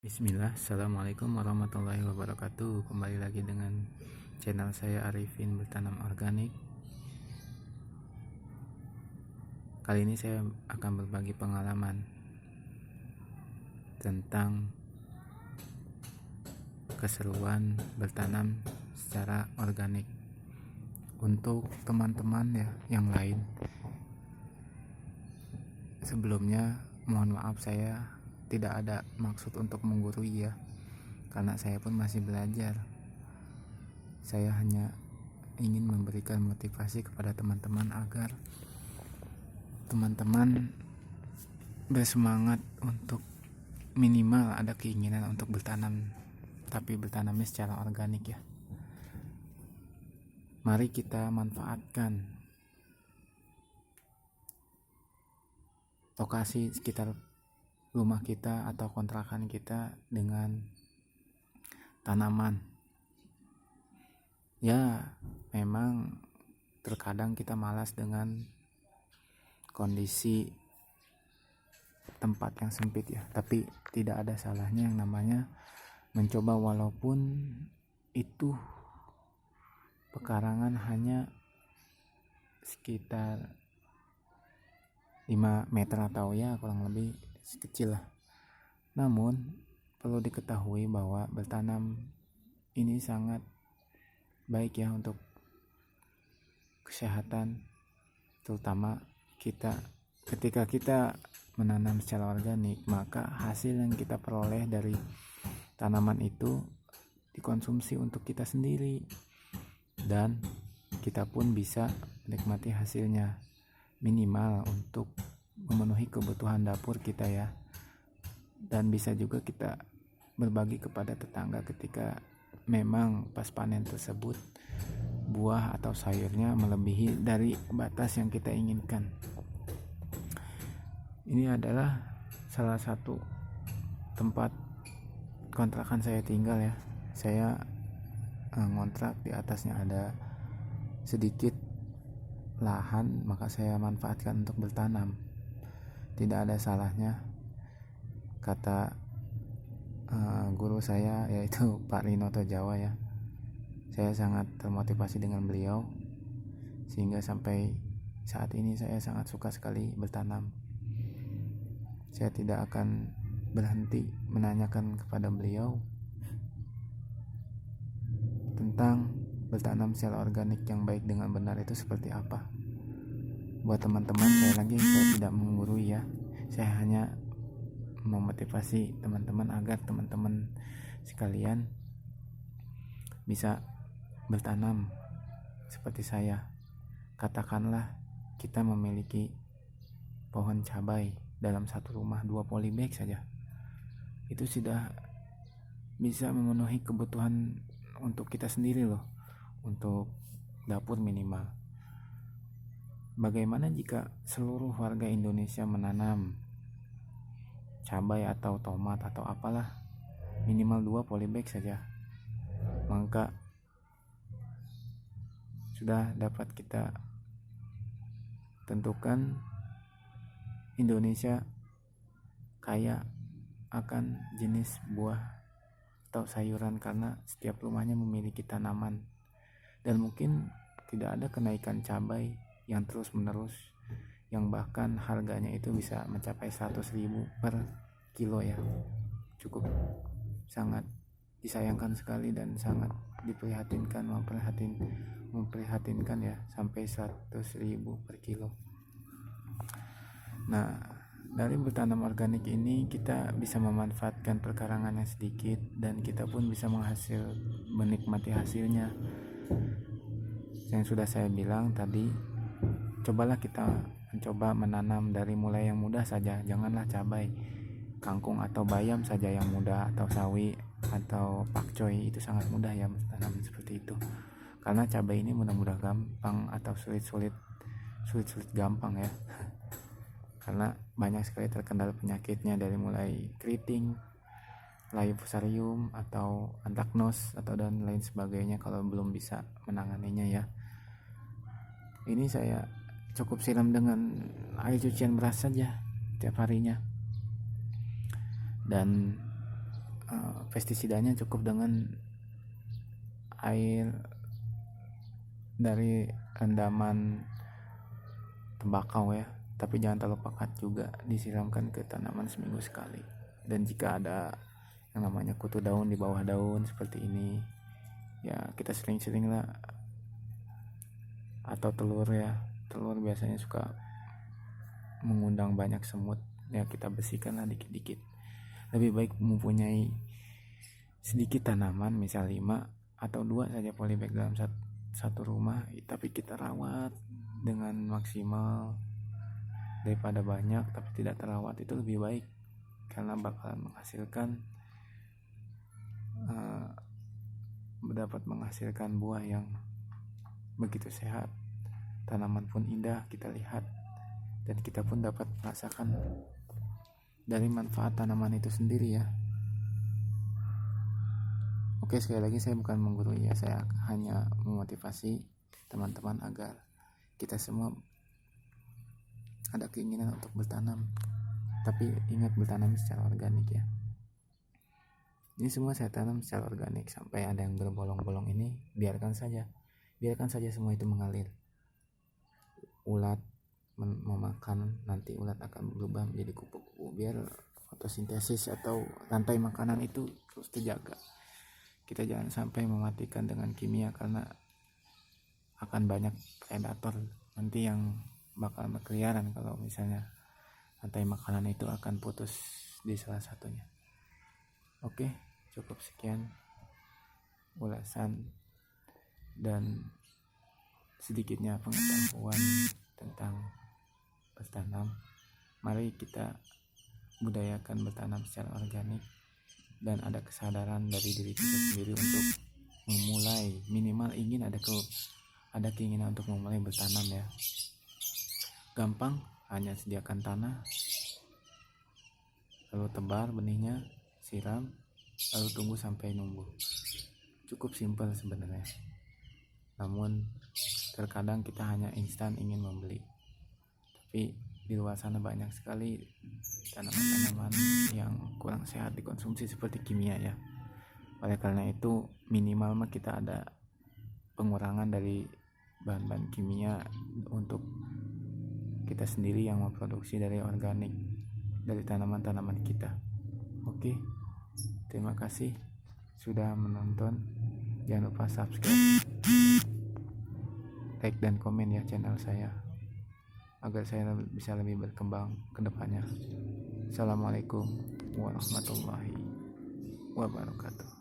Bismillah, Assalamualaikum warahmatullahi wabarakatuh. Kembali lagi dengan channel saya Arifin Bertanam Organik. Kali ini saya akan berbagi pengalaman tentang keseruan bertanam secara organik. Untuk teman-teman ya yang lain, sebelumnya mohon maaf, saya tidak ada maksud untuk menggurui ya, karena saya pun masih belajar. Saya hanya ingin memberikan motivasi kepada teman-teman agar teman-teman bersemangat untuk minimal ada keinginan untuk bertanam, tapi bertanamnya secara organik ya. Mari kita manfaatkan lokasi sekitar rumah kita atau kontrakan kita dengan tanaman. Ya, memang terkadang kita malas dengan kondisi tempat yang sempit ya, tapi tidak ada salahnya yang namanya mencoba, walaupun itu pekarangan hanya sekitar 5 meter atau ya kurang lebih kecil lah. Namun perlu diketahui bahwa bertanam ini sangat baik ya untuk kesehatan, terutama kita. Ketika kita menanam secara organik, maka hasil yang kita peroleh dari tanaman itu dikonsumsi untuk kita sendiri, dan kita pun bisa menikmati hasilnya, minimal untuk memenuhi kebutuhan dapur kita ya. Dan bisa juga kita berbagi kepada tetangga ketika memang pas panen tersebut buah atau sayurnya melebihi dari batas yang kita inginkan. Ini adalah salah satu tempat kontrakan saya tinggal ya. Saya ngontrak, di atasnya ada sedikit lahan, maka saya manfaatkan untuk bertanam. Tidak ada salahnya, kata guru saya yaitu Pak Rinoto Jawa ya. Saya sangat termotivasi dengan beliau, sehingga sampai saat ini saya sangat suka sekali bertanam. Saya tidak akan berhenti menanyakan kepada beliau tentang bertanam secara organik yang baik dengan benar itu seperti apa. Buat teman-teman, saya tidak menggurui ya. Saya hanya memotivasi teman-teman agar teman-teman sekalian bisa bertanam seperti saya. Katakanlah kita memiliki pohon cabai dalam satu rumah, 2 polybag saja, itu sudah bisa memenuhi kebutuhan untuk kita sendiri loh, untuk dapur minimal. Bagaimana jika seluruh warga Indonesia menanam cabai atau tomat atau apalah, minimal 2 polybag saja, maka sudah dapat kita tentukan Indonesia kaya akan jenis buah atau sayuran, karena setiap rumahnya memiliki tanaman. Dan mungkin tidak ada kenaikan cabai yang terus menerus, yang bahkan harganya itu bisa mencapai 100.000 per kilo ya. Cukup sangat disayangkan sekali dan sangat memprihatinkan ya, sampai 100.000 per kilo. Nah, dari bertanam organik ini kita bisa memanfaatkan perkarangan yang sedikit, dan kita pun bisa menikmati hasilnya. Yang sudah saya bilang tadi, cobalah kita mencoba menanam dari mulai yang mudah saja. Janganlah cabai, kangkung atau bayam saja yang mudah, atau sawi atau pakcoy, itu sangat mudah ya menanam seperti itu. Karena cabai ini mudah-mudah gampang, atau sulit-sulit gampang ya. Karena banyak sekali terkendala penyakitnya, dari mulai keriting, layu fusarium atau antraknos atau dan lain sebagainya kalau belum bisa menanganinya ya. Ini saya cukup siram dengan air cucian beras saja tiap harinya, dan pestisidanya cukup dengan air dari rendaman tembakau ya, tapi jangan terlalu pekat juga, disiramkan ke tanaman seminggu sekali. Dan jika ada yang namanya kutu daun di bawah daun seperti ini ya, kita sering-sering lah, atau telur ya, telur biasanya suka mengundang banyak semut ya, kita bersihkan lah dikit-dikit. Lebih baik mempunyai sedikit tanaman, misal 5 atau 2 saja polybag dalam satu rumah, tapi kita rawat dengan maksimal daripada banyak tapi tidak terawat. Itu lebih baik karena bakalan dapat menghasilkan buah yang begitu sehat. Tanaman pun indah kita lihat, dan kita pun dapat merasakan dari manfaat tanaman itu sendiri ya. Oke, sekali lagi saya bukan menggurui ya, saya hanya memotivasi teman-teman agar kita semua ada keinginan untuk bertanam, tapi ingat bertanam secara organik ya. Ini semua saya tanam secara organik, sampai ada yang berbolong-bolong ini biarkan saja semua itu mengalir. Ulat memakan, nanti ulat akan berubah menjadi kupu-kupu, biar fotosintesis atau rantai makanan itu terus terjaga. Kita jangan sampai mematikan dengan kimia, karena akan banyak predator nanti yang bakal berkeliaran kalau misalnya rantai makanan itu akan putus di salah satunya. Oke, cukup sekian ulasan dan sedikitnya pengetahuan tentang bertanam. Mari kita budayakan bertanam secara organik, dan ada kesadaran dari diri kita sendiri untuk memulai, minimal ingin ada keinginan untuk memulai bertanam ya. Gampang, hanya sediakan tanah, lalu tebar benihnya, siram, lalu tunggu sampai numbuh. Cukup simpel sebenarnya, namun terkadang kita hanya instan ingin membeli. Tapi di luar sana banyak sekali tanaman-tanaman yang kurang sehat dikonsumsi seperti kimia ya. Oleh karena itu minimal kita ada pengurangan dari bahan-bahan kimia untuk kita sendiri yang memproduksi dari organik, dari tanaman-tanaman kita. Oke, terima kasih sudah menonton. Jangan lupa subscribe, like dan komen ya channel saya, agar saya bisa lebih berkembang ke depannya. Assalamualaikum warahmatullahi wabarakatuh.